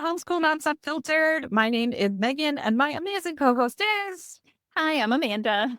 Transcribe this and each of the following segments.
Homeschool Moms Unfiltered. My name is Megan, and my amazing co-host is. Hi, I'm Amanda.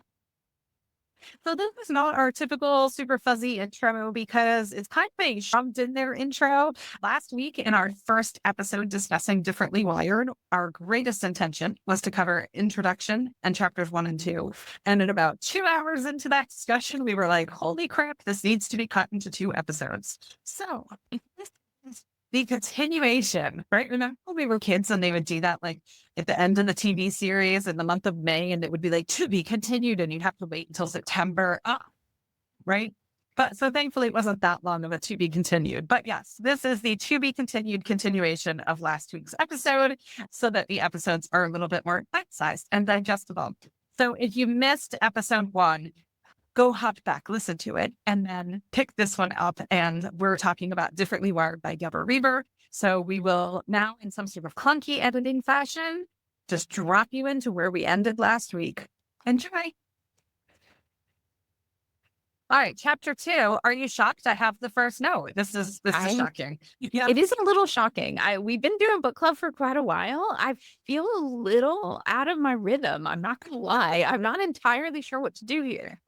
So this is not our typical super fuzzy intro because it's kind of a shoved in their intro. Last week in our first episode discussing Differently Wired, our greatest intention was to cover introduction and chapters 1 and 2. And at about 2 hours into that discussion, we were like, holy crap, this needs to be cut into 2 episodes. So this is the continuation, right? Remember when we were kids and they would do that like at the end of the TV series in the month of May, and it would be like to be continued, and you'd have to wait until September, right? But so thankfully, it wasn't that long of a to be continued. But yes, this is the to be continued continuation of last week's episode so that the episodes are a little bit more bite sized and digestible. So if you missed episode 1, go hop back, listen to it, and then pick this one up. And we're talking about Differently Wired by Deborah Reber. So we will now, in some sort of clunky editing fashion, just drop you into where we ended last week. Enjoy. All right, chapter 2. Are you shocked? I have the first note. This is shocking. Yeah. It is a little shocking. We've been doing book club for quite a while. I feel a little out of my rhythm. I'm not gonna lie. I'm not entirely sure what to do here.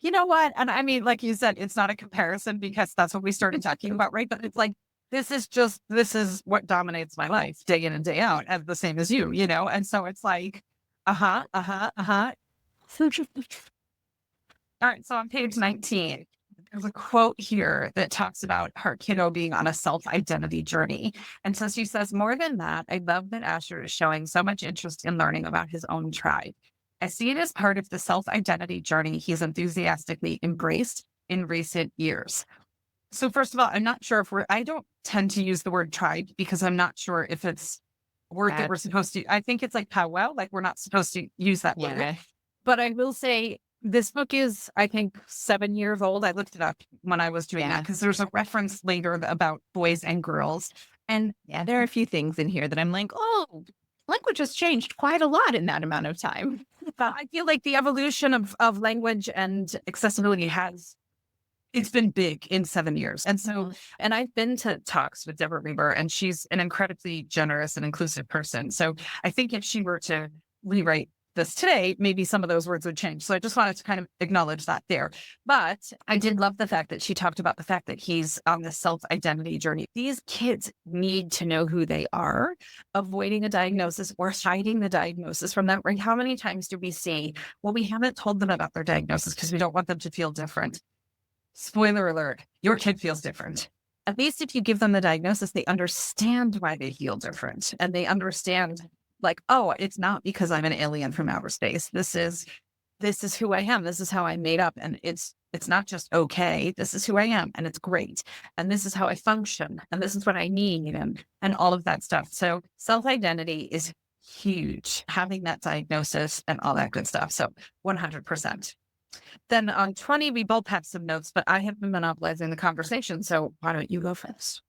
You know what? And I mean, like you said, it's not a comparison because that's what we started talking about, right? But it's like, this is what dominates my life day in and day out, and the same as you know? And so it's like, So all right. So on page 19, there's a quote here that talks about her kiddo being on a self-identity journey. And so she says, more than that, I love that Asher is showing so much interest in learning about his own tribe. I see it as part of the self-identity journey he's enthusiastically embraced in recent years. So first of all, I'm not sure if I don't tend to use the word tribe because I'm not sure if it's a word that we're supposed to, I think it's like powwow, like we're not supposed to use that word. Yeah. But I will say this book is, I think, 7 years old. I looked it up when I was doing that because there's a reference later about boys and girls. And Yeah, there are a few things in here that I'm like, oh, language has changed quite a lot in that amount of time. I feel like the evolution of language and accessibility it's been big in 7 years. And so, and I've been to talks with Deborah Reber, and she's an incredibly generous and inclusive person. So I think if she were to rewrite this today, maybe some of those words would change. So I just wanted to kind of acknowledge that there. But I did love the fact that she talked about the fact that he's on this self-identity journey. These kids need to know who they are, avoiding a diagnosis or hiding the diagnosis from them. Right? How many times do we see, well, we haven't told them about their diagnosis because we don't want them to feel different. Spoiler alert, your kid feels different. At least if you give them the diagnosis, they understand why they feel different. And they understand like, oh, it's not because I'm an alien from outer space. This is who I am. This is how I'm made up. And it's not just okay. This is who I am. And it's great. And this is how I function. And this is what I need. And all of that stuff. So self-identity is huge, having that diagnosis and all that good stuff. So 100%. Then on 20, we both have some notes, but I have been monopolizing the conversation. So why don't you go first?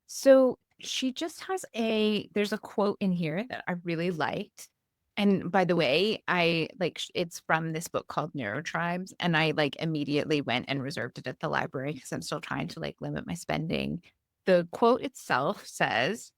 So she just has there's a quote in here that I really liked. And by the way, it's from this book called Neurotribes. And I immediately went and reserved it at the library because I'm still trying to limit my spending. The quote itself says,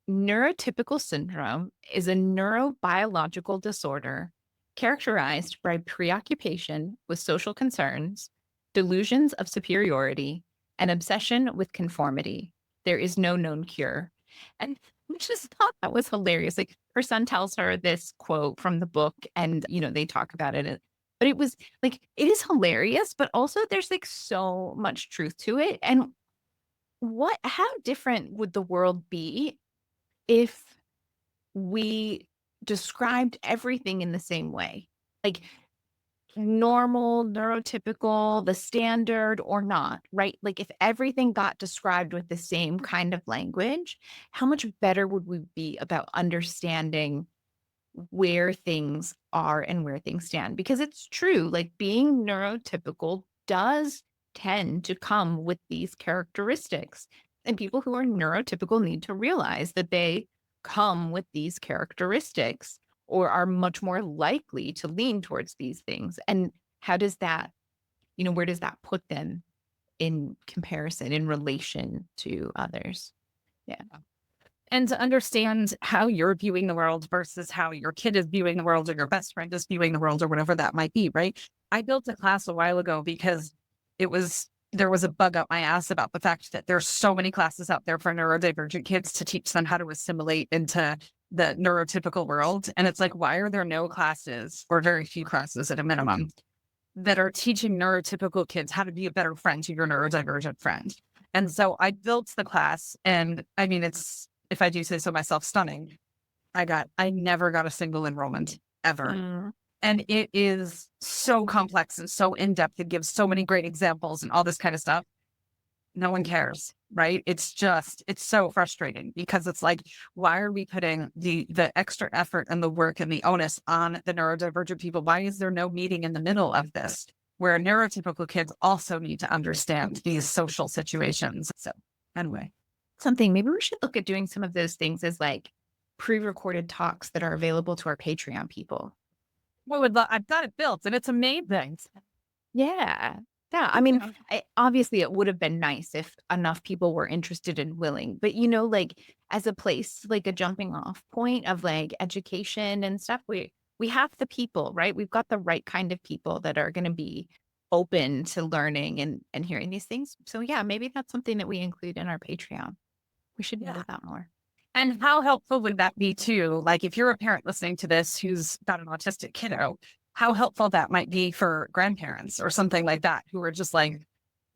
neurotypical syndrome is a neurobiological disorder characterized by preoccupation with social concerns, delusions of superiority, and obsession with conformity. There is no known cure. And I just thought that was hilarious. Her son tells her this quote from the book, and they talk about it. But it was it is hilarious, but also there's so much truth to it. And how different would the world be if we described everything in the same way? Normal, neurotypical, the standard or not, right? If everything got described with the same kind of language, how much better would we be about understanding where things are and where things stand? Because it's true, being neurotypical does tend to come with these characteristics. And people who are neurotypical need to realize that they come with these characteristics or are much more likely to lean towards these things. And how does that, where does that put them in comparison, in relation to others? Yeah. and to understand how you're viewing the world versus how your kid is viewing the world or your best friend is viewing the world or whatever that might be, right? I built a class a while ago because there was a bug up my ass about the fact that there's so many classes out there for neurodivergent kids to teach them how to assimilate into the neurotypical world. And it's like, why are there no classes, or very few classes at a minimum, that are teaching neurotypical kids how to be a better friend to your neurodivergent friend? And so I built the class, and I mean, it's, if I do say so myself, stunning. I never got a single enrollment ever. Mm. And it is so complex and so in depth. It gives so many great examples and all this kind of stuff. No one cares, right? It's so frustrating because it's like, why are we putting the extra effort and the work and the onus on the neurodivergent people? Why is there no meeting in the middle of this where neurotypical kids also need to understand these social situations? So anyway, Something maybe we should look at doing some of those things as like pre-recorded talks that are available to our Patreon people. I've got it built and it's amazing. Yeah. Yeah. I mean, obviously, it would have been nice if enough people were interested and willing, but like as a place, like a jumping off point of like education and stuff, we have the people, right? We've got the right kind of people that are going to be open to learning and hearing these things. So yeah, maybe that's something that we include in our Patreon. We should Yeah. do that more. And how helpful would that be too? Like if you're a parent listening to this who's got an autistic kiddo, how helpful that might be for grandparents or something like that who are just like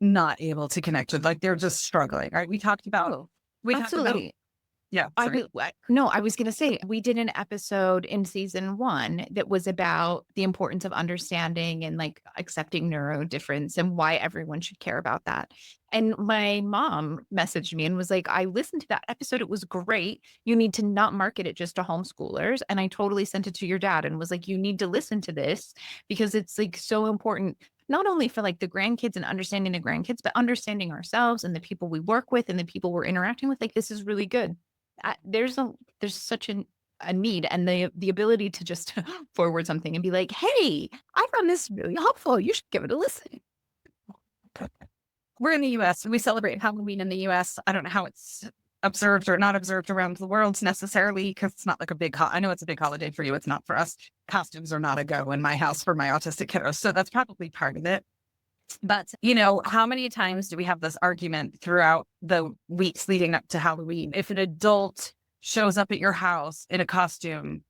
not able to connect with, like they're just struggling. Right. We talked about, Absolutely. yeah. I Sorry. no, I was going to say we did an episode in season 1 that was about the importance of understanding and like accepting neurodifference and why everyone should care about that. And my mom messaged me and was like, I listened to that episode. It was great. You need to not market it just to homeschoolers. And I totally sent it to your dad and was like, you need to listen to this because it's like so important, not only for like the grandkids and understanding the grandkids, but understanding ourselves and the people we work with and the people we're interacting with. Like, this is really good. There's such a need and the ability to just forward something and be like, hey, I found this really helpful. You should give it a listen. We're in the US. We celebrate Halloween in the US. I don't know how it's observed or not observed around the world necessarily because it's not like a big, I know it's a big holiday for you. It's not for us. Costumes are not a go in my house for my autistic kiddos. So that's probably part of it. But, how many times do we have this argument throughout the weeks leading up to Halloween? If an adult shows up at your house in a costume,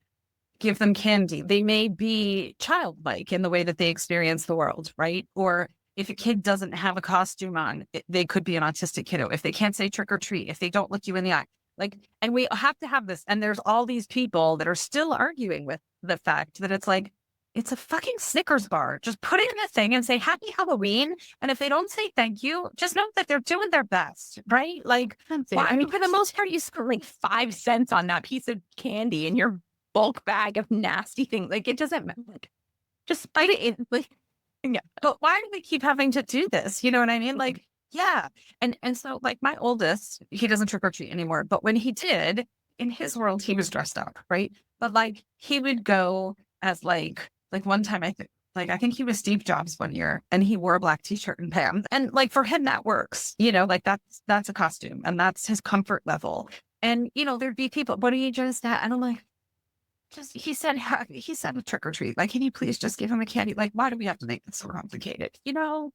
give them candy. They may be childlike in the way that they experience the world, right? Or if a kid doesn't have a costume on, they could be an autistic kiddo. If they can't say trick or treat, if they don't look you in the eye, like, and we have to have this. And there's all these people that are still arguing with the fact that it's like, it's a fucking Snickers bar. Just put it in a thing and say happy Halloween. And if they don't say thank you, just know that they're doing their best, right? Like, Well, I mean, for the most part, you spent like 5 cents on that piece of candy in your bulk bag of nasty things. Like, it doesn't matter. Like, just put it in. Like, yeah. But why do we keep having to do this? You know what I mean? Like, yeah. And so like my oldest, he doesn't trick or treat anymore. But when he did, in his world, he was dressed up, right? But like he would go as like one time I think he was Steve Jobs one year and he wore a black t-shirt and pants. And like for him that works, like that's a costume and that's his comfort level. And there'd be people, what are you just at? And I'm like, he said a trick or treat. Like, can you please just give him a candy? Like, why do we have to make this so complicated? Oh,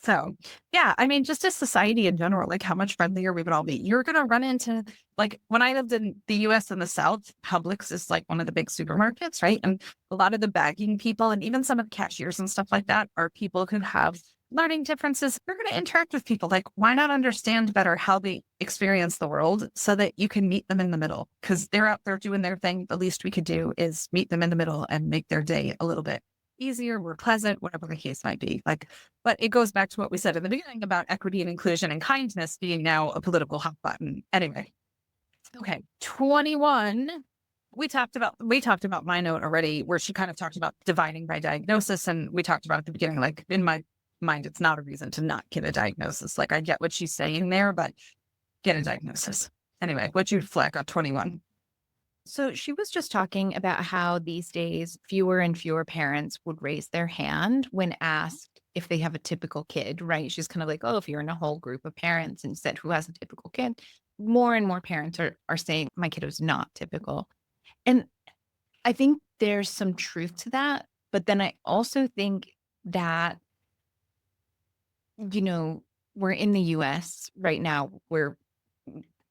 so yeah, I mean, just as society in general, like how much friendlier we would all be. You're gonna run into like when I lived in the US in the South, Publix is like one of the big supermarkets, right? And a lot of the bagging people and even some of the cashiers and stuff like that are people who have learning differences. You're going to interact with people. Like, why not understand better how they experience the world so that you can meet them in the middle? Because they're out there doing their thing. The least we could do is meet them in the middle and make their day a little bit easier, more pleasant, whatever the case might be. Like, but it goes back to what we said in the beginning about equity and inclusion and kindness being now a political hot button. Anyway, okay, 21. We talked about my note already, where she kind of talked about dividing by diagnosis, and we talked about at the beginning, like in my mind, it's not a reason to not get a diagnosis. Like I get what she's saying there, but get a diagnosis. Anyway, what'd you flag on 21? So she was just talking about how these days fewer and fewer parents would raise their hand when asked if they have a typical kid, right? She's kind of like, oh, if you're in a whole group of parents and said who has a typical kid, more and more parents are saying my kiddo's not typical. And I think there's some truth to that. But then I also think that, you know, we're in the US right now.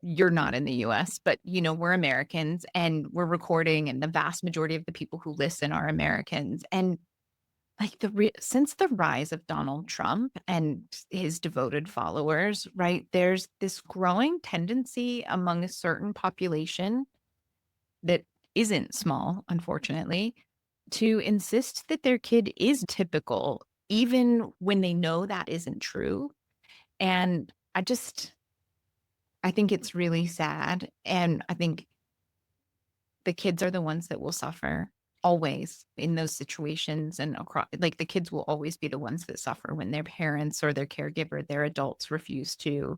You're not in the US, but, we're Americans and we're recording, and the vast majority of the people who listen are Americans. And like since the rise of Donald Trump and his devoted followers, right, there's this growing tendency among a certain population that isn't small, unfortunately, to insist that their kid is typical, even when they know that isn't true. And I think it's really sad. And I think the kids are the ones that will suffer always in those situations, and across, like, the kids will always be the ones that suffer when their parents or their caregiver, their adults, refuse to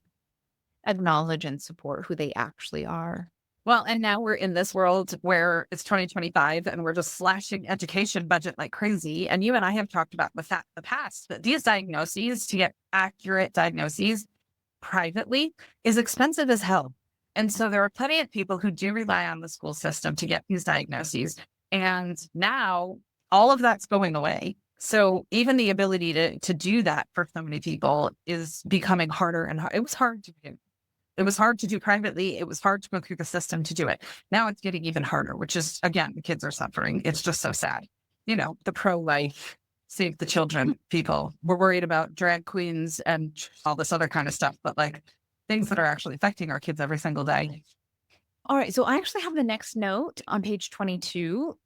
acknowledge and support who they actually are. Well, and now we're in this world where it's 2025 and we're just slashing education budget like crazy. And you and I have talked about with that in the past, that these diagnoses, to get accurate diagnoses privately, is expensive as hell. And so there are plenty of people who do rely on the school system to get these diagnoses. And now all of that's going away. So even the ability to do that for so many people is becoming harder and it was hard to do. It was hard to do privately. It was hard to go through the system to do it. Now it's getting even harder, which is, again, the kids are suffering. It's just so sad. The pro-life, save the children people. We're worried about drag queens and all this other kind of stuff, but like things that are actually affecting our kids every single day. All right. So I actually have the next note on page 22.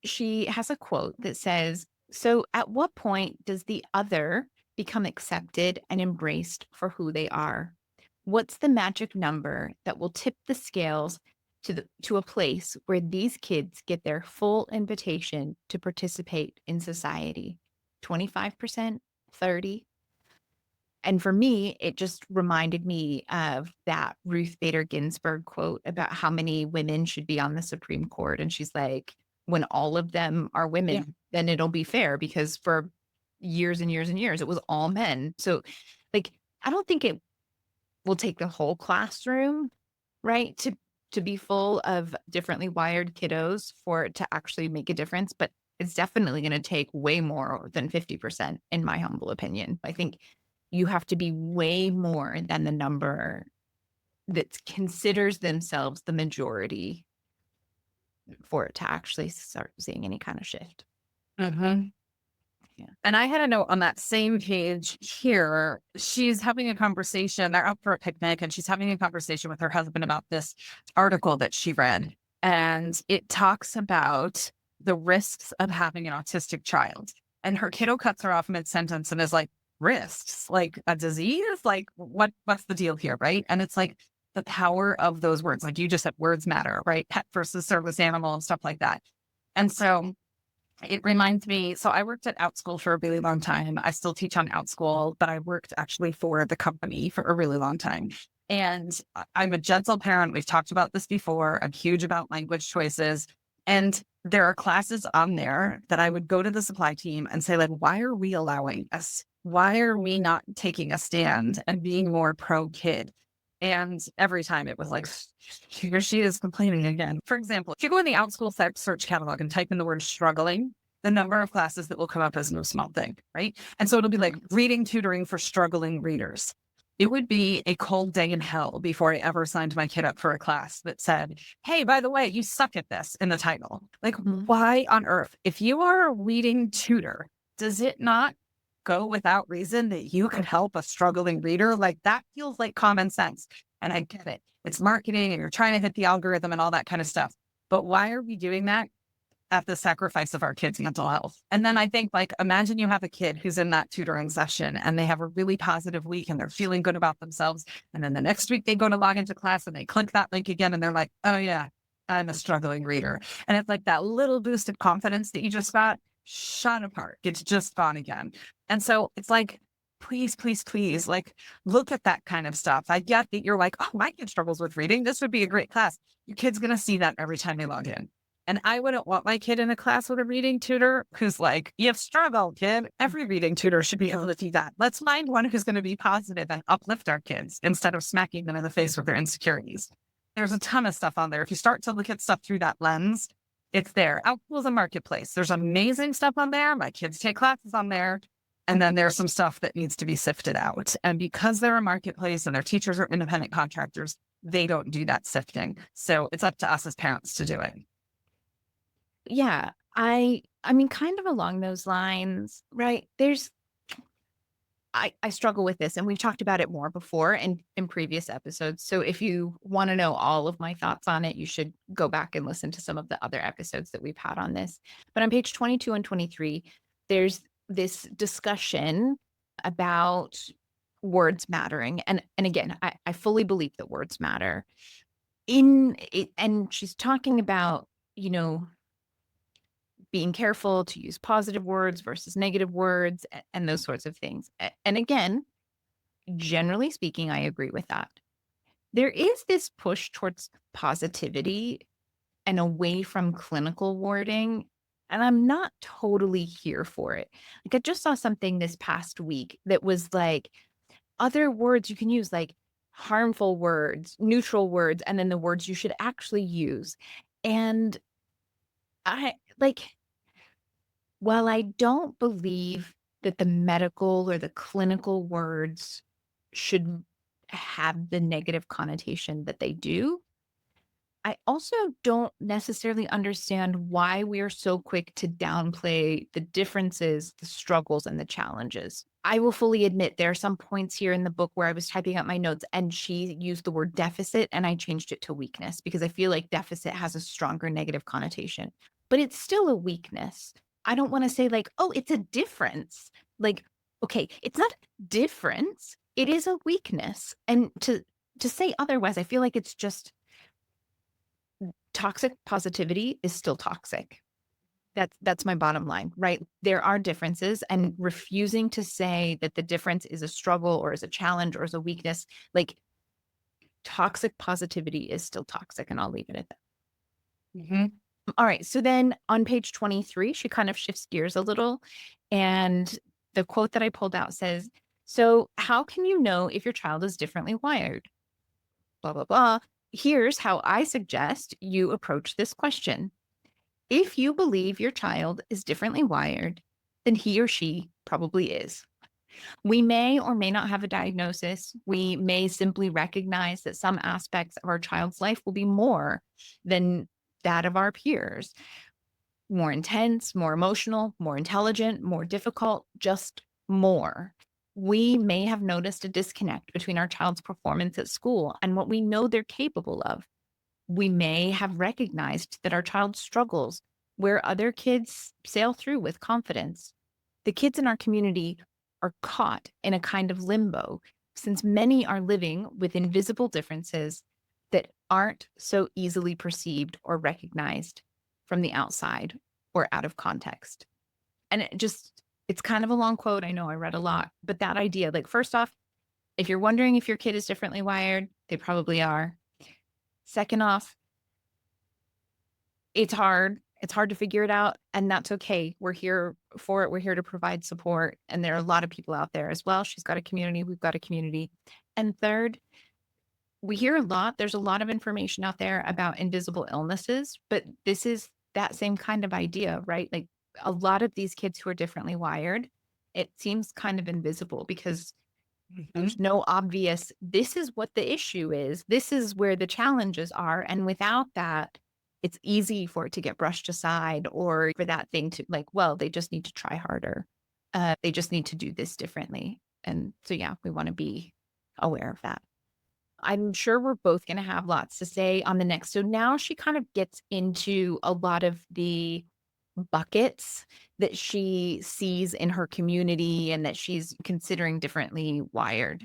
She has a quote that says, "So at what point does the other become accepted and embraced for who they are? What's the magic number that will tip the scales to a place where these kids get their full invitation to participate in society? 25%, 30?" And for me, it just reminded me of that Ruth Bader Ginsburg quote about how many women should be on the Supreme Court. And she's like, when all of them are women, Yeah. then it'll be fair, because for years and years and years, it was all men. So, like, I don't think it will take the whole classroom, right, to be full of differently wired kiddos for it to actually make a difference. But it's definitely going to take way more than 50%, in my humble opinion. I think you have to be way more than the number that considers themselves the majority for it to actually start seeing any kind of shift. Mm-hmm. Yeah. And I had a note on that same page here. She's having a conversation. They're out for a picnic and she's having a conversation with her husband about this article that she read. And it talks about the risks of having an autistic child. And her kiddo cuts her off mid-sentence and is like, risks? Like a disease? Like what's the deal here, right? And it's like the power of those words. Like you just said, words matter, right? Pet versus service animal and stuff like that. And so it reminds me, so I worked at OutSchool for a really long time. I still teach on OutSchool, but I worked actually for the company for a really long time. And I'm a gentle parent. We've talked about this before. I'm huge about language choices. And there are classes on there that I would go to the supply team and say, like, why are we allowing us? Why are we not taking a stand and being more pro kid? And every time it was like, here she is complaining again. For example, if you go in the OutSchool search catalog and type in the word struggling, the number of classes that will come up is no small thing, right? And so it'll be like reading tutoring for struggling readers. It would be a cold day in hell before I ever signed my kid up for a class that said, hey, by the way, you suck at this in the title. Like, why on earth? If you are a reading tutor, does it not go without reason that you could help a struggling reader? Like that feels like common sense. And I get it. It's marketing and you're trying to hit the algorithm and all that kind of stuff. But why are we doing that at the sacrifice of our kids' mental health? And then I think, like, imagine you have a kid who's in that tutoring session and they have a really positive week and they're feeling good about themselves. And then the next week they go to log into class and they click that link again and they're like, oh yeah, I'm a struggling reader. And it's like that little boost of confidence that you just got shot apart. It's just gone again. And so it's like, please, please, please, like, look at that kind of stuff. I get that you're like, oh, my kid struggles with reading. This would be a great class. Your kid's going to see that every time they log in. And I wouldn't want my kid in a class with a reading tutor who's like, you've struggled, kid. Every reading tutor should be able to do that. Let's find one who's going to be positive and uplift our kids instead of smacking them in the face with their insecurities. There's a ton of stuff on there. If you start to look at stuff through that lens, it's there. Outcool is a marketplace. There's amazing stuff on there. My kids take classes on there. And then there's some stuff that needs to be sifted out. And because they're a marketplace and their teachers are independent contractors, they don't do that sifting. So it's up to us as parents to do it. Yeah. I mean, kind of along those lines, right? I struggle with this, and we've talked about it more before in previous episodes. So if you want to know all of my thoughts on it, you should go back and listen to some of the other episodes that we've had on this. But on page 22 and 23, there's this discussion about words mattering. And again, I fully believe that words matter. In it, and she's talking about, you know, being careful to use positive words versus negative words and those sorts of things. And again, generally speaking, I agree with that. There is this push towards positivity and away from clinical wording, and I'm not totally here for it. Like, I just saw something this past week that was like other words you can use, like harmful words, neutral words, and then the words you should actually use. And I like, while I don't believe that the medical or the clinical words should have the negative connotation that they do, I also don't necessarily understand why we are so quick to downplay the differences, the struggles, and the challenges. I will fully admit there are some points here in the book where I was typing up my notes and she used the word deficit and I changed it to weakness because I feel like deficit has a stronger negative connotation, but it's still a weakness. I don't want to say like, oh, it's a difference. Like, okay, it's not difference. It is a weakness. And to say otherwise, I feel like it's just toxic positivity is still toxic. That's my bottom line, right? There are differences, and refusing to say that the difference is a struggle or is a challenge or is a weakness, like toxic positivity is still toxic, and I'll leave it at that. Mm-hmm. All right. So then on page 23, she kind of shifts gears a little. And the quote that I pulled out says, so how can you know if your child is differently wired? Blah, blah, blah. Here's how I suggest you approach this question. If you believe your child is differently wired, then he or she probably is. We may or may not have a diagnosis. We may simply recognize that some aspects of our child's life will be more than that of our peers, more intense, more emotional, more intelligent, more difficult, just more. We may have noticed a disconnect between our child's performance at school and what we know they're capable of. We may have recognized that our child struggles where other kids sail through with confidence. The kids in our community are caught in a kind of limbo since many are living with invisible differences that aren't so easily perceived or recognized from the outside or out of context. And it's kind of a long quote. I know I read a lot, but that idea, like, first off, if you're wondering if your kid is differently wired, they probably are. Second off, it's hard. It's hard to figure it out, and that's okay. We're here for it. We're here to provide support, and there are a lot of people out there as well. She's got a community. We've got a community. And third, we hear a lot. There's a lot of information out there about invisible illnesses, but this is that same kind of idea, right? Like a lot of these kids who are differently wired, it seems kind of invisible because there's no obvious, this is what the issue is. This is where the challenges are. And without that, it's easy for it to get brushed aside or for that thing to like, well, they just need to try harder. They just need to do this differently. And so, yeah, we want to be aware of that. I'm sure we're both going to have lots to say on the next. So now she kind of gets into a lot of the buckets that she sees in her community and that she's considering differently wired.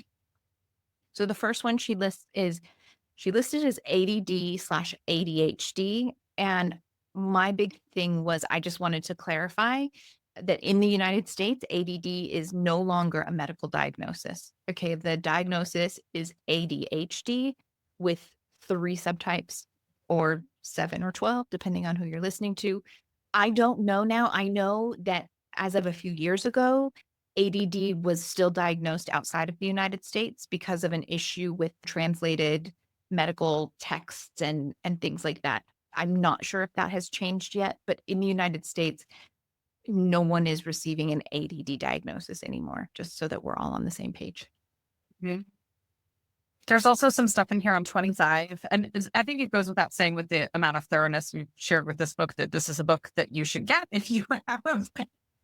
So the first one she listed as ADD/ADHD. And my big thing was I just wanted to clarify that in the United States, ADD is no longer a medical diagnosis. Okay, the diagnosis is ADHD with 3 subtypes or 7 or 12, depending on who you're listening to. I don't know now. I know that as of a few years ago, ADD was still diagnosed outside of the United States because of an issue with translated medical texts and things like that. I'm not sure if that has changed yet, but in the United States, no one is receiving an ADD diagnosis anymore, just so that we're all on the same page. Mhm. There's also some stuff in here on 25. And I think it goes without saying with the amount of thoroughness we've shared with this book that this is a book that you should get if you have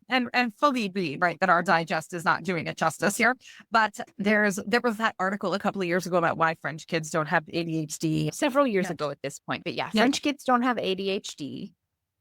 and fully read, right? That our digest is not doing it justice here. But there was that article a couple of years ago about why French kids don't have ADHD. Several years Yeah. ago at this point, but yeah, Yeah. French kids don't have ADHD,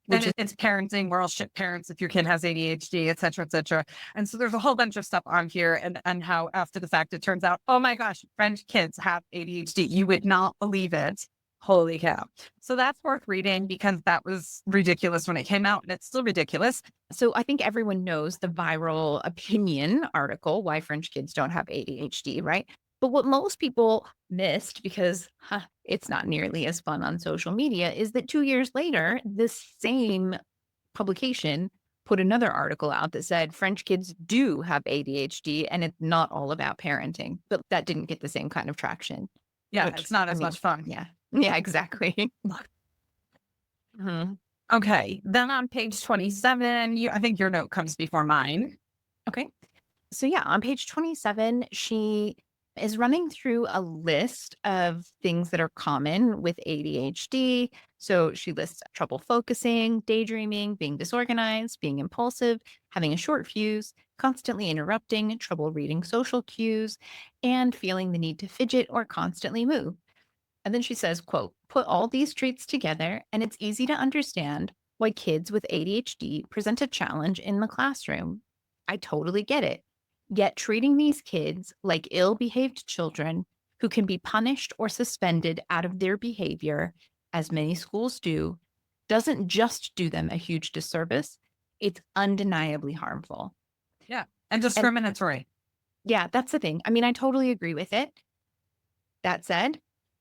And which is it's parenting. We're all shit parents if your kid has ADHD, et cetera, et cetera. And so there's a whole bunch of stuff on here and how after the fact it turns out, oh my gosh, French kids have ADHD. You would not believe it. Holy cow. So that's worth reading because that was ridiculous when it came out and it's still ridiculous. so I think everyone knows the viral opinion article, Why French Kids Don't Have ADHD, right? But what most people missed, because it's not nearly as fun on social media, is that 2 years later, this same publication put another article out that said French kids do have ADHD and it's not all about parenting. But that didn't get the same kind of traction. Yeah, Which, it's not I as mean, much fun. Yeah. Yeah, exactly. Mhm. Okay. Then on page 27, I think your note comes before mine. Okay. So, yeah, on page 27, she is running through a list of things that are common with ADHD. So, she lists trouble focusing, daydreaming, being disorganized, being impulsive, having a short fuse, constantly interrupting, trouble reading social cues, and feeling the need to fidget or constantly move. And then she says, quote, put all these traits together, and it's easy to understand why kids with ADHD present a challenge in the classroom. I totally get it. Yet treating these kids like ill behaved children who can be punished or suspended out of their behavior, as many schools do, doesn't just do them a huge disservice, it's undeniably harmful. Yeah. And And discriminatory. yeah, that's the thing. I mean, I totally agree with it. That said,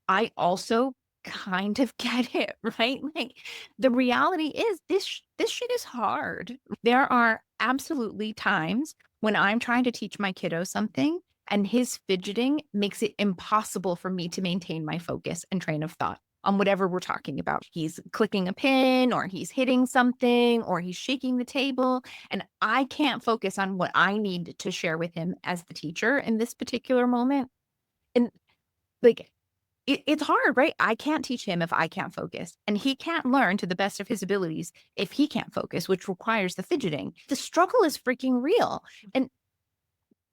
I also kind of get it, right? Like the reality is this shit is hard. There are absolutely times when I'm trying to teach my kiddo something and his fidgeting makes it impossible for me to maintain my focus and train of thought on whatever we're talking about. He's clicking a pin or he's hitting something or he's shaking the table and I can't focus on what I need to share with him as the teacher in this particular moment. And like it's hard, right? I can't teach him if I can't focus, and he can't learn to the best of his abilities if he can't focus, which requires the fidgeting. The struggle is freaking real. And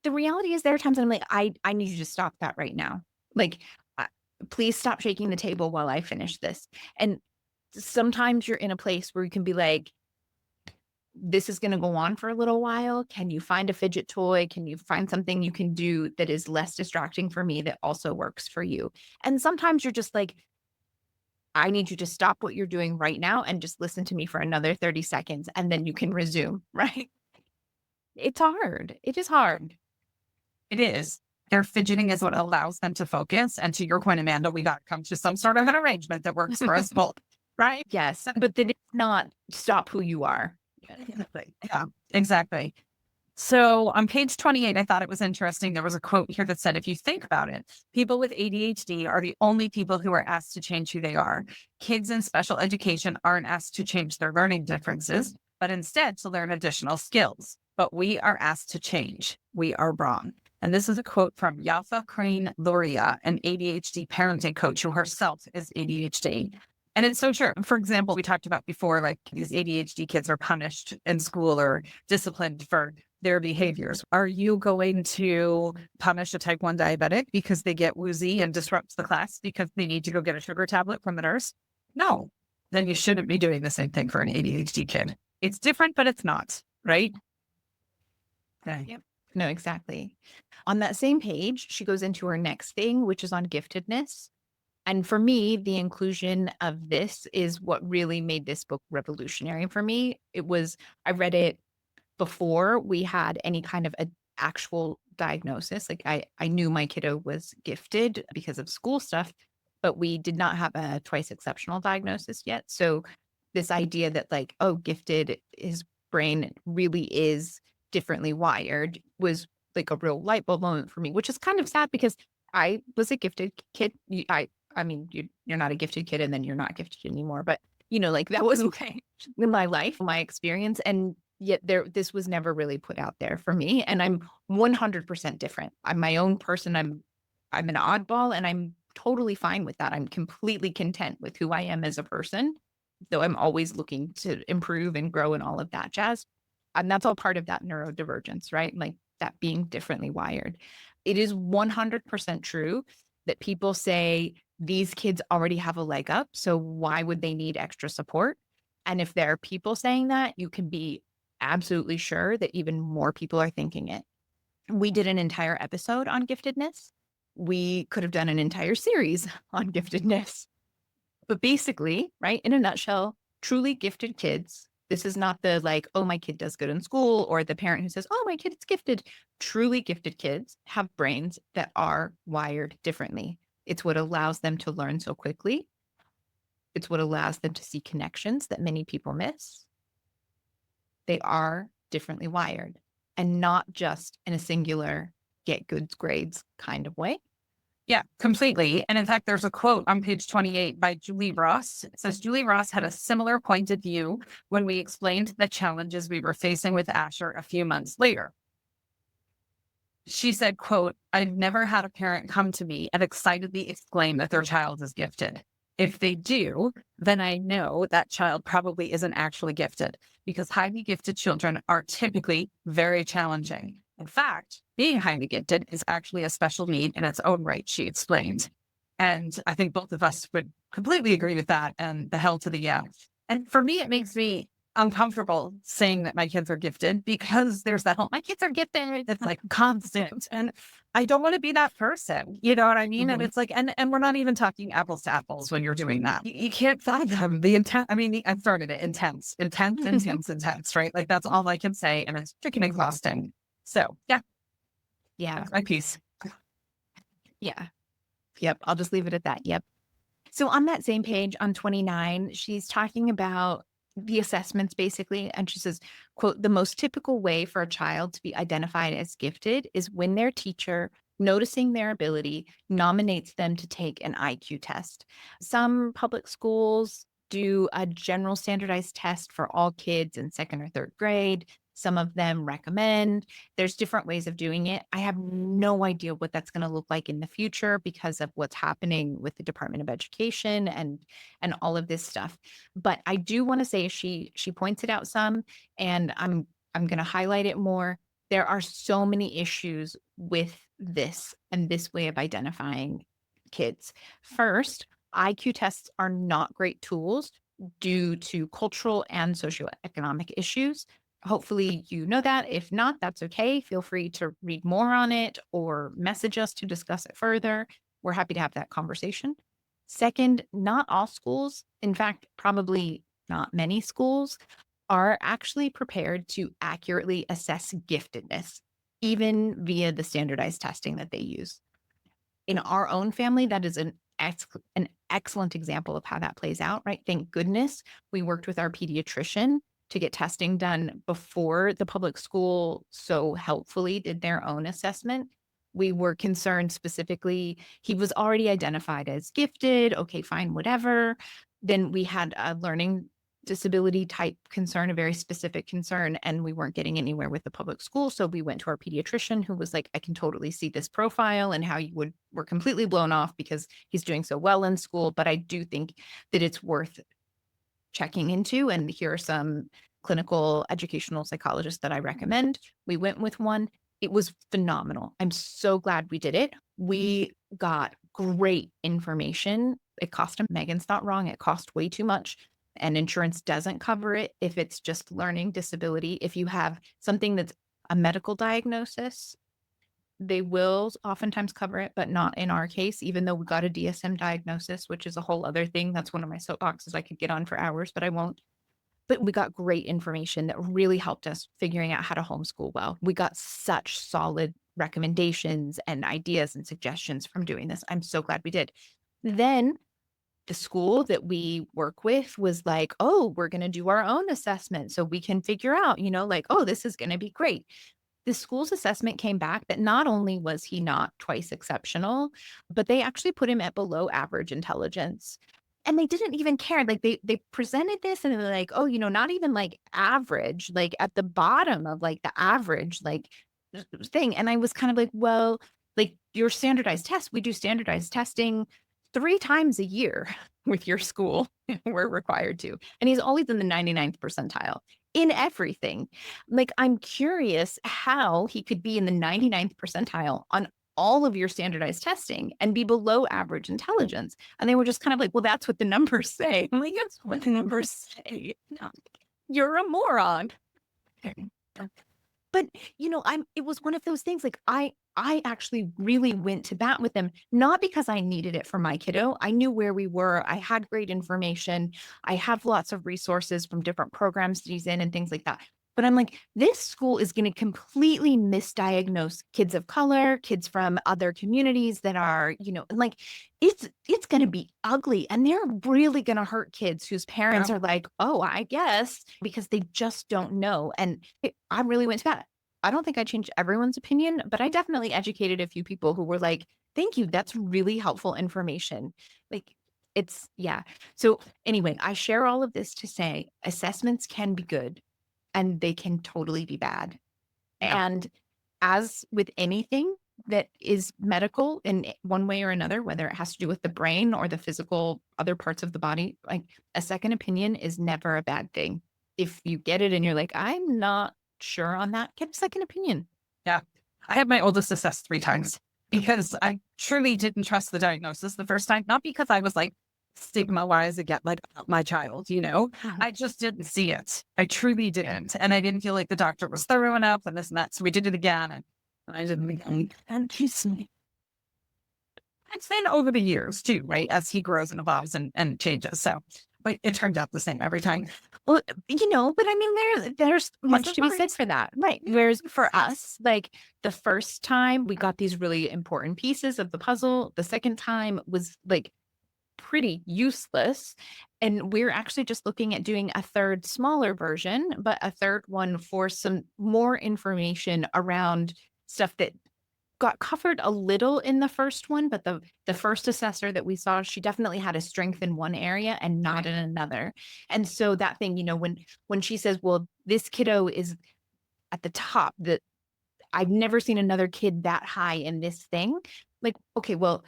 the reality is there are times I'm like, I need you to stop that right now. Like, uh, please stop shaking the table while I finish this. And sometimes you're in a place where you can be like, this is going to go on for a little while. Can you find a fidget toy? Can you find something you can do that is less distracting for me that also works for you? And sometimes you're just like, I need you to stop what you're doing right now and just listen to me for another 30 seconds and then you can resume, right? It's hard. It is hard. It is. Their fidgeting is what allows them to focus. And to your point, Amanda, we got to come to some sort of an arrangement that works for us both, right? Yes, but then it's not stop who you are. Exactly. Yeah, exactly. So on page 28, I thought it was interesting. There was a quote here that said, if you think about it, people with ADHD are the only people who are asked to change who they are. Kids in special education aren't asked to change their learning differences, but instead to learn additional skills. But we are asked to change. We are wrong. And this is a quote from Yafa Crane Luria, an ADHD parenting coach who herself is ADHD. And it's so true. For example, we talked about before, like these ADHD kids are punished in school or disciplined for their behaviors. Are you going to punish a type 1 diabetic because they get woozy and disrupts the class because they need to go get a sugar tablet from the nurse? No. Then you shouldn't be doing the same thing for an ADHD kid. It's different, but it's not, right? Okay. Yep. No, exactly. On that same page, she goes into her next thing, which is on giftedness. And for me, the inclusion of this is what really made this book revolutionary for me. I read it before we had any kind of actual diagnosis. Like I knew my kiddo was gifted because of school stuff, but we did not have a twice exceptional diagnosis yet. So this idea that like, oh, gifted, his brain really is differently wired was like a real light bulb moment for me, which is kind of sad because I was a gifted kid. I mean, you're not a gifted kid and then you're not gifted anymore, but like that was okay in my life, my experience. And yet this was never really put out there for me. And I'm 100% different. I'm my own person. I'm an oddball and I'm totally fine with that. I'm completely content with who I am as a person, though I'm always looking to improve and grow and all of that jazz. And that's all part of that neurodivergence, right? Like that being differently wired. It is 100% true that people say these kids already have a leg up. So why would they need extra support? And if there are people saying that, you can be absolutely sure that even more people are thinking it. We did an entire episode on giftedness. We could have done an entire series on giftedness. But basically, right, in a nutshell, truly gifted kids, this is not the like, oh, my kid does good in school, or the parent who says, oh, my kid is gifted. Truly gifted kids have brains that are wired differently. It's what allows them to learn so quickly. It's what allows them to see connections that many people miss. They are differently wired, and not just in a singular get good grades kind of way. Yeah, completely. And in fact, there's a quote on page 28 by Julie Ross. It says, Julie Ross had a similar point of view when we explained the challenges we were facing with Asher a few months later. She said, quote, I've never had a parent come to me and excitedly exclaim that their child is gifted. If they do, then I know that child probably isn't actually gifted, because highly gifted children are typically very challenging. In fact, being highly gifted is actually a special need in its own right, she explained. And I think both of us would completely agree with that, and the hell to the yeah. And for me, it makes me uncomfortable saying that my kids are gifted, because there's that whole, my kids are gifted, that's like constant. And I don't want to be that person. You know what I mean? And it's like, and we're not even talking apples to apples when you're doing that. You can't fathom the intent. I mean, I started it intense, right? Like that's all I can say. And it's freaking exhausting. So yeah, Yeah. that's my piece. Yeah. Yep. I'll just leave it at that. Yep. So on that same page on 29, she's talking about the assessments basically. And she says, quote, the most typical way for a child to be identified as gifted is when their teacher, noticing their ability, nominates them to take an IQ test. Some public schools do a general standardized test for all kids in second or third grade. Some of them recommend. There's different ways of doing it. I have no idea what that's going to look like in the future because of what's happening with the Department of Education and all of this stuff. But I do want to say she points it out some, and I'm going to highlight it more. There are so many issues with this and this way of identifying kids. First, IQ tests are not great tools due to cultural and socioeconomic issues. Hopefully you know that. If not, that's okay. Feel free to read more on it or message us to discuss it further. We're happy to have that conversation. Second, not all schools, in fact, probably not many schools, are actually prepared to accurately assess giftedness, even via the standardized testing that they use. In our own family, that is an excellent example of how that plays out, right? Thank goodness we worked with our pediatrician to get testing done before the public school so helpfully did their own assessment. We were concerned specifically, he was already identified as gifted. Okay, fine, whatever. Then we had a learning disability type concern, a very specific concern, and we weren't getting anywhere with the public school. So we went to our pediatrician who was like, I can totally see this profile and how you were completely blown off because he's doing so well in school. But I do think that it's worth checking into, and here are some clinical educational psychologists that I recommend. We went with one. It was phenomenal. I'm so glad we did it. We got great information. It cost him, Megan's not wrong. It cost way too much, and insurance doesn't cover it if it's just learning disability. If you have something that's a medical diagnosis, they will oftentimes cover it, but not in our case, even though we got a DSM diagnosis, which is a whole other thing. That's one of my soapboxes I could get on for hours, but I won't. But we got great information that really helped us figuring out how to homeschool well. We got such solid recommendations and ideas and suggestions from doing this. I'm so glad we did. Then the school that we work with was like, oh, we're going to do our own assessment so we can figure out, like, oh, this is going to be great. The school's assessment came back that not only was he not twice exceptional, but they actually put him at below average intelligence. And they didn't even care. Like they presented this and they're like, oh, not even like average, like at the bottom of like the average, like thing. And I was kind of like, well, like your standardized test, we do standardized testing 3 times a year with your school. We're required to. And he's always in the 99th percentile in everything. Like, I'm curious how he could be in the 99th percentile on all of your standardized testing and be below average intelligence. And they were just kind of like, well, that's what the numbers say. I'm like, that's what the numbers say. No, you're a moron. But it was one of those things like I actually really went to bat with them, not because I needed it for my kiddo. I knew where we were. I had great information. I have lots of resources from different programs that he's in and things like that. But I'm like, this school is going to completely misdiagnose kids of color, kids from other communities that are, like it's going to be ugly. And they're really going to hurt kids whose parents are like, oh, I guess, because they just don't know. And I really went to that. I don't think I changed everyone's opinion, but I definitely educated a few people who were like, thank you. That's really helpful information. Like yeah. So anyway, I share all of this to say assessments can be good and they can totally be bad. Yeah. And as with anything that is medical in one way or another, whether it has to do with the brain or the physical other parts of the body, like a second opinion is never a bad thing. If you get it and you're like, I'm not sure on that, get a second opinion. Yeah. I had my oldest assessed 3 times because I truly didn't trust the diagnosis the first time, not because I was like stigma wise again, like my child, I just didn't see it. I truly didn't. And I didn't feel like the doctor was thorough enough and this and that. So we did it again. And I didn't. And she's it's been over the years too, right? As he grows and evolves and changes. So, but it turned out the same every time. Well, but I mean, there's much to be said for that. Right. Whereas for us, like the first time we got these really important pieces of the puzzle, the second time was like pretty useless. And we're actually just looking at doing a third smaller version, but a third one for some more information around stuff that got covered a little in the first one, but the first assessor that we saw, she definitely had a strength in one area and not in another. And so that thing, when she says, well, this kiddo is at the top, that I've never seen another kid that high in this thing. Like, okay, well,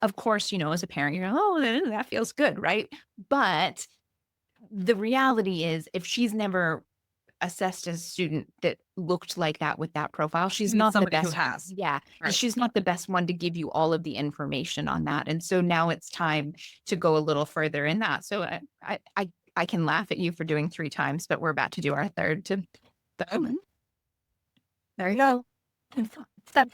of course, as a parent, you're like, oh, that feels good, right? But the reality is if she's never assessed as a student that looked like that with that profile, she's not the Somebody who best. has. Yeah. Right. She's not the best one to give you all of the information on that. And so now it's time to go a little further in that. So I can laugh at you for doing 3 times, but we're about to do our third to there you go. Step.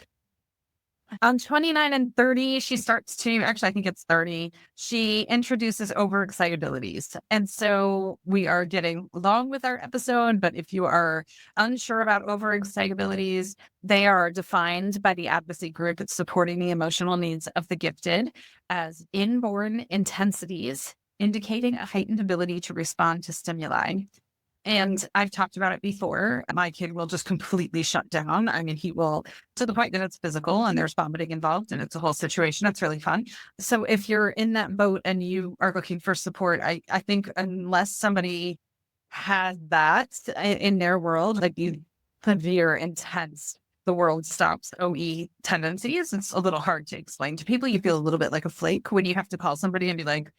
On 29 and 30, she starts to, actually, I think it's 30, she introduces overexcitabilities. And so we are getting long with our episode, but if you are unsure about overexcitabilities, they are defined by the advocacy group that's supporting the emotional needs of the gifted as inborn intensities, indicating a heightened ability to respond to stimuli. And I've talked about it before. My kid will just completely shut down. I mean, he will, to the point that it's physical and there's vomiting involved and it's a whole situation. It's really fun. So if you're in that boat and you are looking for support, I think unless somebody has that in their world, like you severe, intense, the world stops OE tendencies, it's a little hard to explain to people. You feel a little bit like a flake when you have to call somebody and be like,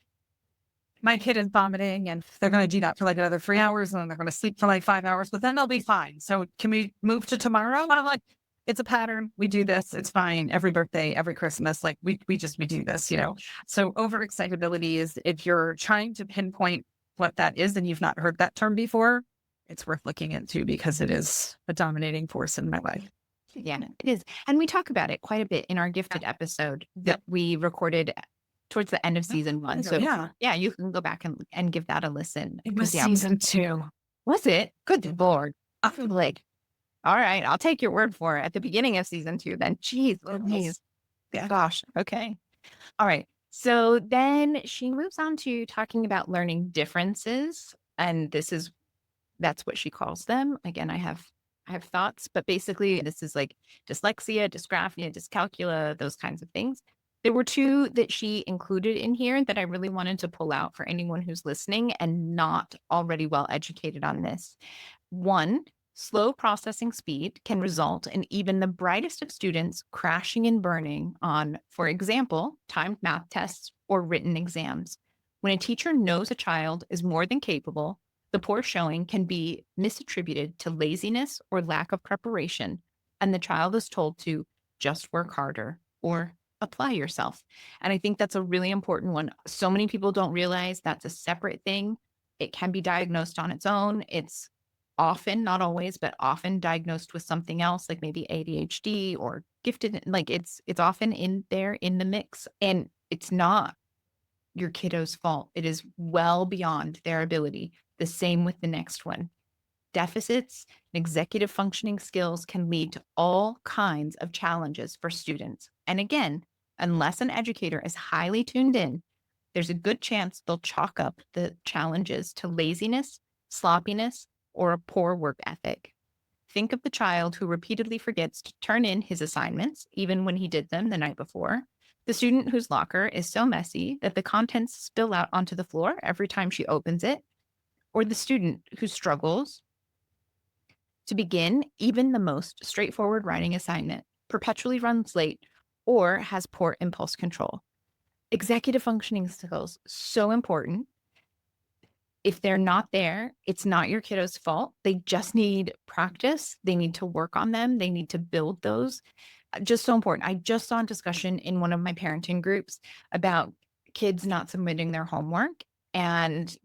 my kid is vomiting and they're going to do that for like another 3 hours and then they're going to sleep for like 5 hours, but then they'll be fine. So can we move to tomorrow? And I'm like, it's a pattern. We do this. It's fine. Every birthday, every Christmas, like we do this, So overexcitability is if you're trying to pinpoint what that is and you've not heard that term before, it's worth looking into because it is a dominating force in my life. Yeah, it is. And we talk about it quite a bit in our gifted episode that we recorded towards the end of season 1. So yeah, you can go back and give that a listen. It was season 2. Was it? Good Lord. I'm like, all right, I'll take your word for it. At the beginning of season 2, then. Jeez, please. Yeah. Gosh. Okay. All right. So then she moves on to talking about learning differences. And that's what she calls them. Again, I have thoughts, but basically this is like dyslexia, dysgraphia, dyscalculia, those kinds of things. There were two that she included in here that I really wanted to pull out for anyone who's listening and not already well educated on this. One, slow processing speed can result in even the brightest of students crashing and burning on, for example, timed math tests or written exams. When a teacher knows a child is more than capable, the poor showing can be misattributed to laziness or lack of preparation, and the child is told to just work harder or apply yourself. And I think that's a really important one. So many people don't realize that's a separate thing. It can be diagnosed on its own. It's often, not always, but often diagnosed with something else, like maybe ADHD or gifted. Like it's often in there in the mix, and it's not your kiddo's fault. It is well beyond their ability. The same with the next one. Deficits in executive functioning skills can lead to all kinds of challenges for students. And again, unless an educator is highly tuned in, there's a good chance they'll chalk up the challenges to laziness, sloppiness, or a poor work ethic. Think of the child who repeatedly forgets to turn in his assignments, even when he did them the night before. The student whose locker is so messy that the contents spill out onto the floor every time she opens it. Or the student who struggles to begin even the most straightforward writing assignment, perpetually runs late, or has poor impulse control. Executive functioning skills, so important. If they're not there, it's not your kiddo's fault. They just need practice. They need to work on them. They need to build those. Just so important. I just saw a discussion in one of my parenting groups about kids not submitting their homework. And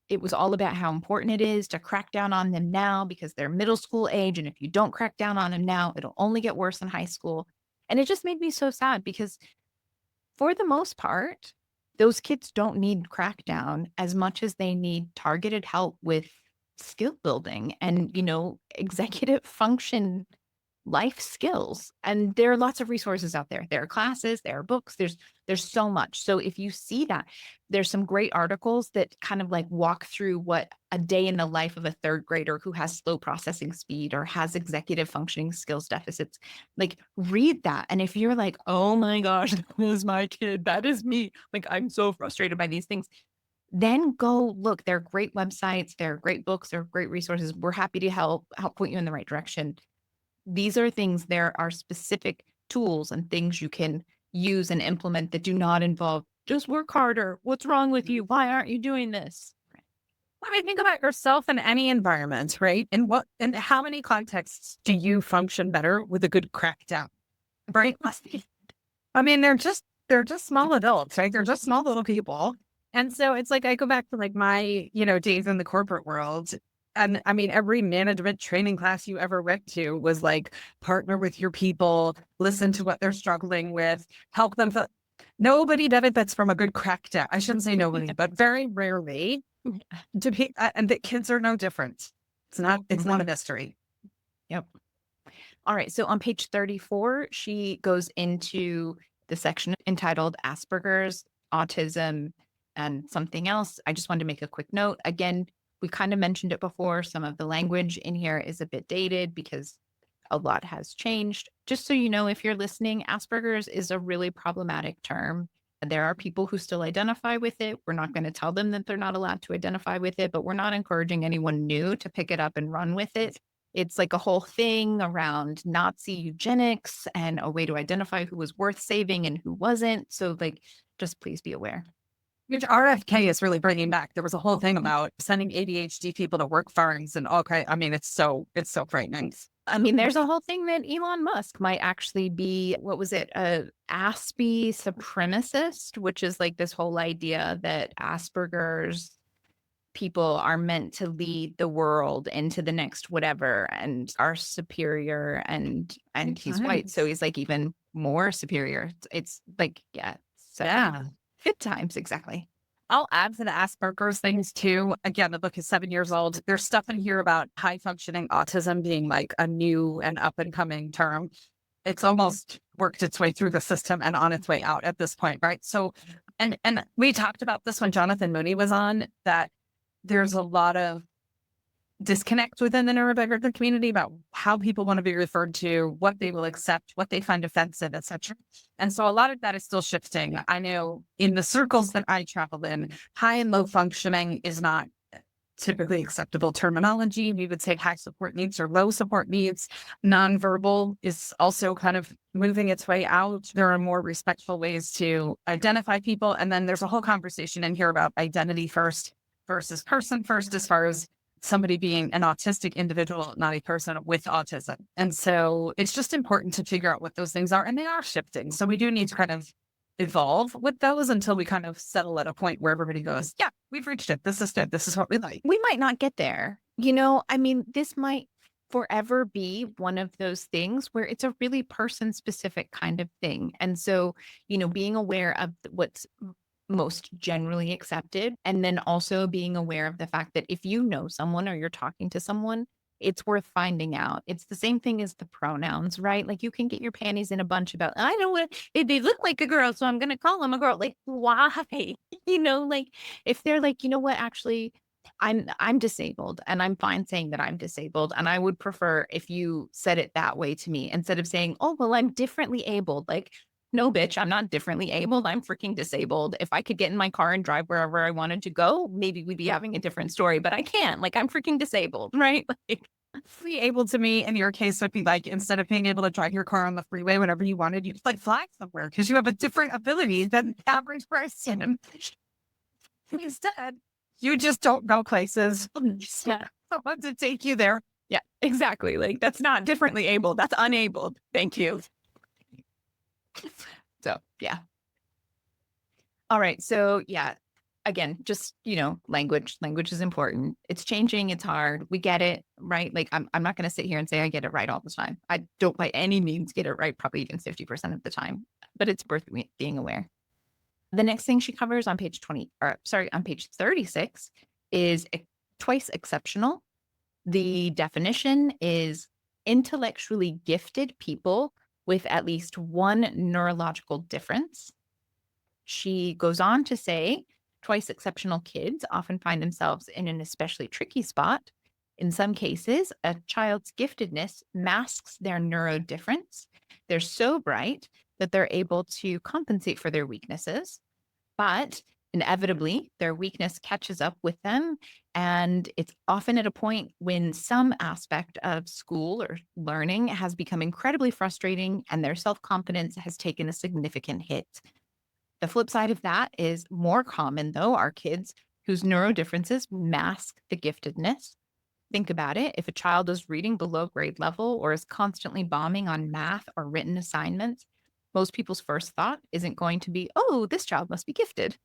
it was all about how important it is to crack down on them now because they're middle school age. And if you don't crack down on them now, it'll only get worse in high school. And it just made me so sad because for the most part, those kids don't need crackdown as much as they need targeted help with skill building and, executive function life skills. And there are lots of resources out there. There are classes, there are books, there's so much. So if you see that, there's some great articles that kind of like walk through what a day in the life of a third grader who has slow processing speed or has executive functioning skills deficits. Like read that. And if you're like, oh my gosh, that is my kid, that is me. Like I'm so frustrated by these things. Then go look. There are great websites, there are great books, there are great resources. We're happy to help point you in the right direction. These are things, there are specific tools and things you can use and implement that do not involve just work harder. What's wrong with you? Why aren't you doing this? I mean, think about yourself in any environment, right? And how many contexts do you function better with a good crackdown, right? I mean, they're just small adults, right? They're just small little people. And so it's like, I go back to like my, days in the corporate world. And I mean, every management training class you ever went to was like, partner with your people, listen to what they're struggling with, help them. Nobody benefits from a good crackdown. I shouldn't say nobody, but very rarely and the kids are no different. It's not a mystery. Yep. All right. So on page 34, she goes into the section entitled Asperger's, Autism, and something else. I just wanted to make a quick note. Again, we kind of mentioned it before. Some of the language in here is a bit dated because a lot has changed. Just so you know, if you're listening, Asperger's is a really problematic term. There are people who still identify with it. We're not going to tell them that they're not allowed to identify with it, but we're not encouraging anyone new to pick it up and run with it. It's like a whole thing around Nazi eugenics and a way to identify who was worth saving and who wasn't. So, like, just please be aware. Which RFK is really bringing back. There was a whole thing about sending ADHD people to work farms and okay. I mean, it's so frightening. I mean, there's a whole thing that Elon Musk might actually be, what was it, a Aspie supremacist, which is like this whole idea that Asperger's people are meant to lead the world into the next whatever and are superior and he's white. So he's like even more superior. It's like, yeah. So Yeah. good times. Exactly. I'll add to the Asperger's things too. Again, the book is 7 years old. There's stuff in here about high functioning autism being like a new and up and coming term. It's almost worked its way through the system and on its way out at this point, right? So And we talked about this when Jonathan Mooney was on, that there's a lot of disconnect within the neurodivergent community about how people want to be referred to, what they will accept, what they find offensive, etc. And so a lot of that is still shifting. I know in the circles that I travel in, high and low functioning is not typically acceptable terminology. We would say high support needs or low support needs. Nonverbal is also kind of moving its way out. There are more respectful ways to identify people. And then there's a whole conversation in here about identity first versus person first, as far as somebody being an autistic individual, not a person with autism. And so it's just important to figure out what those things are. And they are shifting. So we do need to kind of evolve with those until we kind of settle at a point where everybody goes, yeah, we've reached it. This is good. This is what we like. We might not get there. I mean, this might forever be one of those things where it's a really person specific kind of thing. And so, being aware of what's most generally accepted, and then also being aware of the fact that if you know someone or you're talking to someone, it's worth finding out. It's the same thing as the pronouns, right? Like you can get your panties in a bunch about, I know what they look like a girl, so I'm going to call them a girl. Like, why? Like if they're like, you know what, actually, I'm disabled and I'm fine saying that I'm disabled. And I would prefer if you said it that way to me instead of saying, oh, well, I'm differently abled. Like, no, bitch, I'm not differently abled. I'm freaking disabled. If I could get in my car and drive wherever I wanted to go, maybe we'd be having a different story, but I can't. Like, I'm freaking disabled, right? Like, be able to me in your case would be like, instead of being able to drive your car on the freeway whenever you wanted, you could like fly somewhere because you have a different ability than the average person. Instead, you just don't go places. yeah, Someone to take you there. yeah, exactly. Like, that's not differently abled. That's unabled. Thank you. So, yeah. All right. So, yeah, again, just, language is important. It's changing. It's hard. We get it, right? Like, I'm not going to sit here and say I get it right all the time. I don't by any means get it right, probably even 50% of the time, but it's worth being aware. The next thing she covers on page 36 is twice exceptional. The definition is intellectually gifted people with at least one neurological difference. She goes on to say, twice exceptional kids often find themselves in an especially tricky spot. In some cases, a child's giftedness masks their neurodifference. They're so bright that they're able to compensate for their weaknesses, but inevitably, their weakness catches up with them. And it's often at a point when some aspect of school or learning has become incredibly frustrating and their self-confidence has taken a significant hit. The flip side of that is more common, though, are kids whose neurodifferences mask the giftedness. Think about it. If a child is reading below grade level or is constantly bombing on math or written assignments, most people's first thought isn't going to be, oh, this child must be gifted.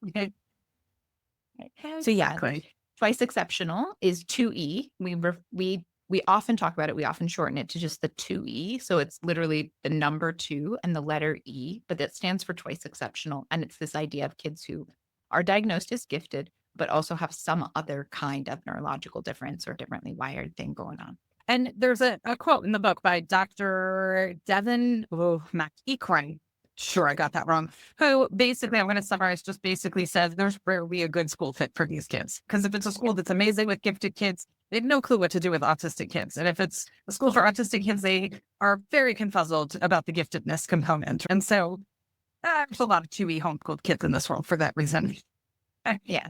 Okay. So yeah, twice exceptional is 2E. We often talk about it. We often shorten it to just the 2E. So it's literally the number 2 and the letter E, but that stands for twice exceptional. And it's this idea of kids who are diagnosed as gifted, but also have some other kind of neurological difference or differently wired thing going on. And there's a quote in the book by Dr. Devin McEachran. Sure, I got that wrong. Who basically, I'm going to summarize, just basically says there's rarely a good school fit for these kids. Because if it's a school that's amazing with gifted kids, they have no clue what to do with autistic kids. And if it's a school for autistic kids, they are very confuzzled about the giftedness component. And so there's a lot of 2E homeschooled kids in this world for that reason. Yeah.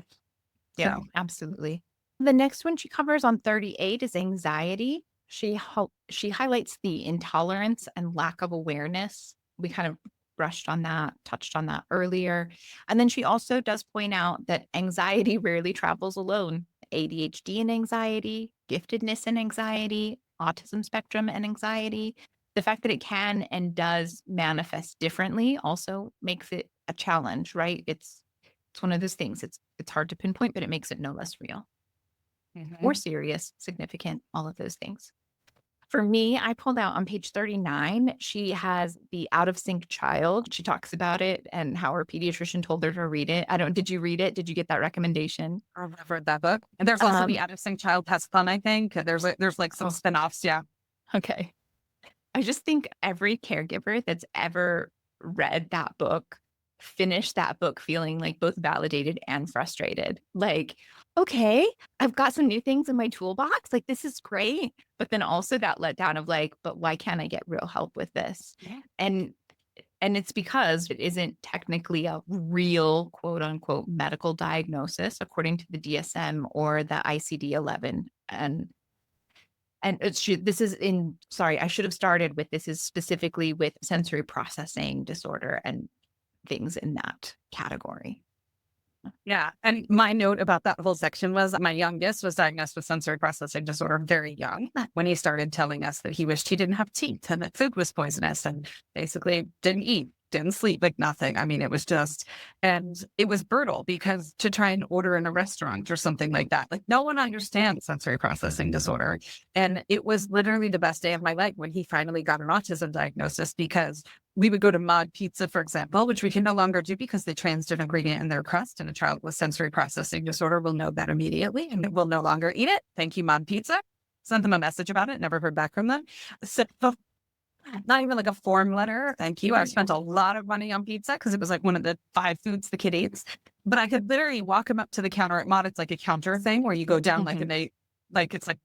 Yeah, so. Absolutely. The next one she covers on 38 is anxiety. She highlights the intolerance and lack of awareness. We kind of brushed on that, touched on that earlier. And then she also does point out that anxiety rarely travels alone. ADHD and anxiety, giftedness and anxiety, autism spectrum and anxiety. The fact that it can and does manifest differently also makes it a challenge, right? It's one of those things. It's hard to pinpoint, but it makes it no less real. More serious, significant, all of those things. For me, I pulled out on page 39, she has the out of sync child. She talks about it and how her pediatrician told her to read it. Did you read it? Did you get that recommendation? I've read that book. And there's also the out of sync child has fun, I think. There's like some spinoffs. Yeah. Okay. I just think every caregiver that's ever read that book finished that book feeling like both validated and frustrated. Like, okay, I've got some new things in my toolbox. Like, this is great. But then also that letdown of like, but why can't I get real help with this? Yeah. And it's because it isn't technically a real quote unquote medical diagnosis according to the DSM or the ICD-11. And this is in, sorry, I should have started with, this is specifically with sensory processing disorder and things in that category. Yeah. And my note about that whole section was my youngest was diagnosed with sensory processing disorder very young when he started telling us that he wished he didn't have teeth and that food was poisonous and basically didn't eat, didn't sleep, like nothing. I mean, it was just, and it was brutal because to try and order in a restaurant or something like that, like no one understands sensory processing disorder. And it was literally the best day of my life when he finally got an autism diagnosis, because we would go to Mod Pizza, for example, which we can no longer do because they changed an ingredient in their crust, and a child with sensory processing disorder will know that immediately and will no longer eat it. Thank you, Mod Pizza. Sent them a message about it, never heard back from them. So, not even like a form letter. Thank you. I spent a lot of money on pizza because it was like one of the 5 foods the kid eats. But I could literally walk him up to the counter at Mod. It's like a counter thing where you go down like, and they, like, it's like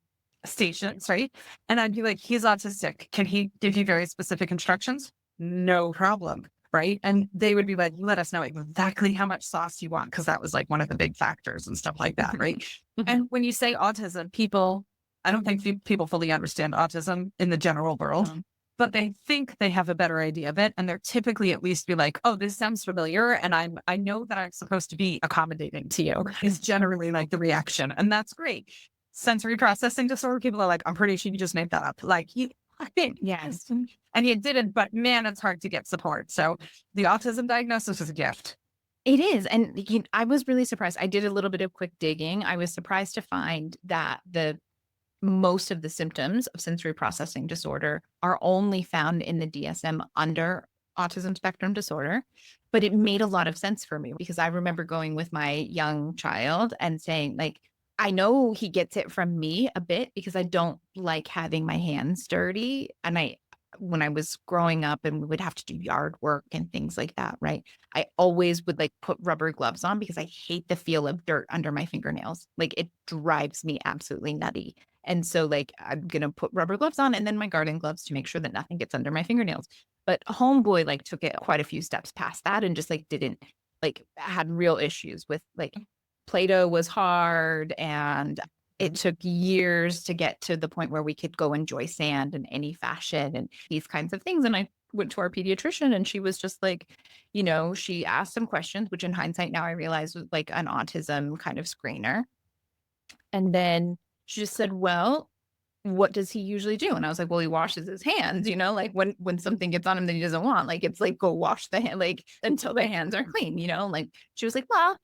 stations, right? And I'd be like, he's autistic. Can he give you very specific instructions? No problem. Right. And they would be like, let us know exactly how much sauce you want, because that was like one of the big factors and stuff like that. Right. And when you say autism, I don't think people fully understand autism in the general world, but they think they have a better idea of it. And they're typically at least be like, oh, this sounds familiar. And I know that I'm supposed to be accommodating to you, is generally like the reaction. And that's great. Sensory processing disorder, people are like, I'm pretty sure you just made that up. Like, you, I think, yes. And you didn't, but man, it's hard to get support. So the autism diagnosis is a gift. It is. And I was really surprised. I did a little bit of quick digging. I was surprised to find that most of the symptoms of sensory processing disorder are only found in the DSM under autism spectrum disorder. But it made a lot of sense for me because I remember going with my young child and saying, like, I know he gets it from me a bit because I don't like having my hands dirty. And when I was growing up and we would have to do yard work and things like that, right? I always would like put rubber gloves on because I hate the feel of dirt under my fingernails. Like, it drives me absolutely nutty. And so like, I'm going to put rubber gloves on and then my garden gloves to make sure that nothing gets under my fingernails. But homeboy like took it quite a few steps past that and just like didn't, like, had real issues with like Play-Doh was hard, and it took years to get to the point where we could go enjoy sand in any fashion and these kinds of things. And I went to our pediatrician and she was just like, she asked some questions, which in hindsight now I realize was like an autism kind of screener. And then she just said, well, what does he usually do? And I was like, well, he washes his hands, like when something gets on him that he doesn't want, like, it's like, go wash the hand, like, until the hands are clean, like, she was like, well,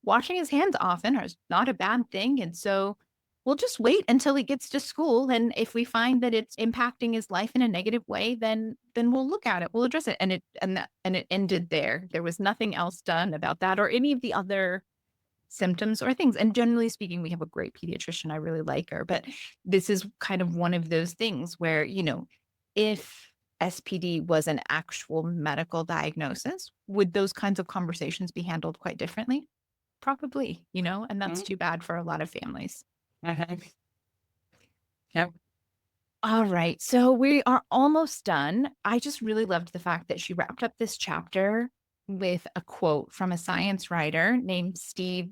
washing his hands often is not a bad thing. And so we'll just wait until he gets to school. And if we find that it's impacting his life in a negative way, then we'll look at it. We'll address it. And it ended there. There was nothing else done about that or any of the other symptoms or things. And generally speaking, we have a great pediatrician. I really like her. But this is kind of one of those things where, if SPD was an actual medical diagnosis, would those kinds of conversations be handled quite differently? Probably, and that's too bad for a lot of families. Yep. All right. So we are almost done. I just really loved the fact that she wrapped up this chapter with a quote from a science writer named Steve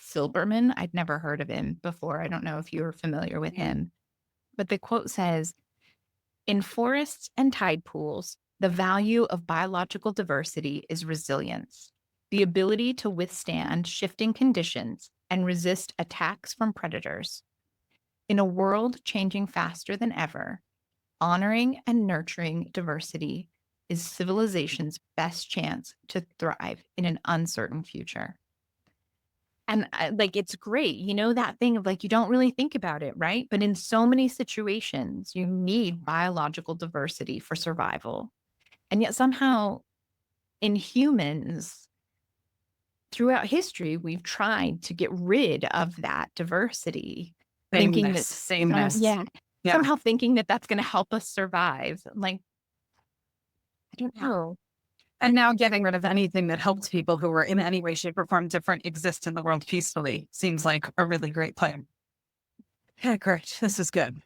Silberman. I'd never heard of him before. I don't know if you're familiar with him, but the quote says, in forests and tide pools, the value of biological diversity is resilience, the ability to withstand shifting conditions and resist attacks from predators. In a world changing faster than ever, honoring and nurturing diversity is civilization's best chance to thrive in an uncertain future. And like, it's great, that thing of like, you don't really think about it, right? But in so many situations, you need biological diversity for survival. And yet somehow in humans, throughout history, we've tried to get rid of that diversity. Sameness. Yeah. Somehow thinking that that's going to help us survive. Like, I don't know. And now getting rid of anything that helped people who were in any way, shape, or form different exist in the world peacefully seems like a really great plan. Yeah, great. This is good.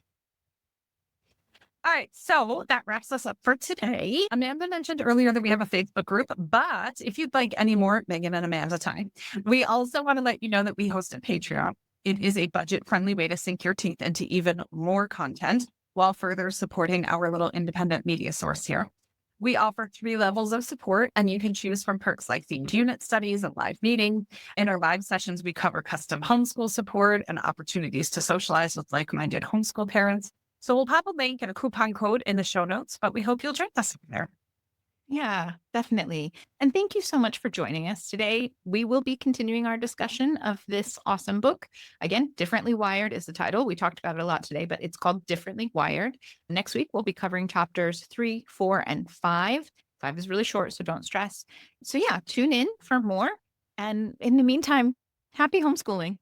All right, so that wraps us up for today. Amanda mentioned earlier that we have a Facebook group, but if you'd like any more Megan and Amanda time, we also want to let you know that we host a Patreon. It is a budget-friendly way to sink your teeth into even more content while further supporting our little independent media source here. We offer 3 levels of support, and you can choose from perks like themed unit studies and live meeting. In our live sessions, we cover custom homeschool support and opportunities to socialize with like-minded homeschool parents. So we'll pop a link and a coupon code in the show notes, but we hope you'll join us there. Yeah, definitely. And thank you so much for joining us today. We will be continuing our discussion of this awesome book. Again, Differently Wired is the title. We talked about it a lot today, but it's called Differently Wired. Next week, we'll be covering chapters 3, 4, and 5. 5 is really short, so don't stress. So, yeah, tune in for more. And in the meantime, happy homeschooling.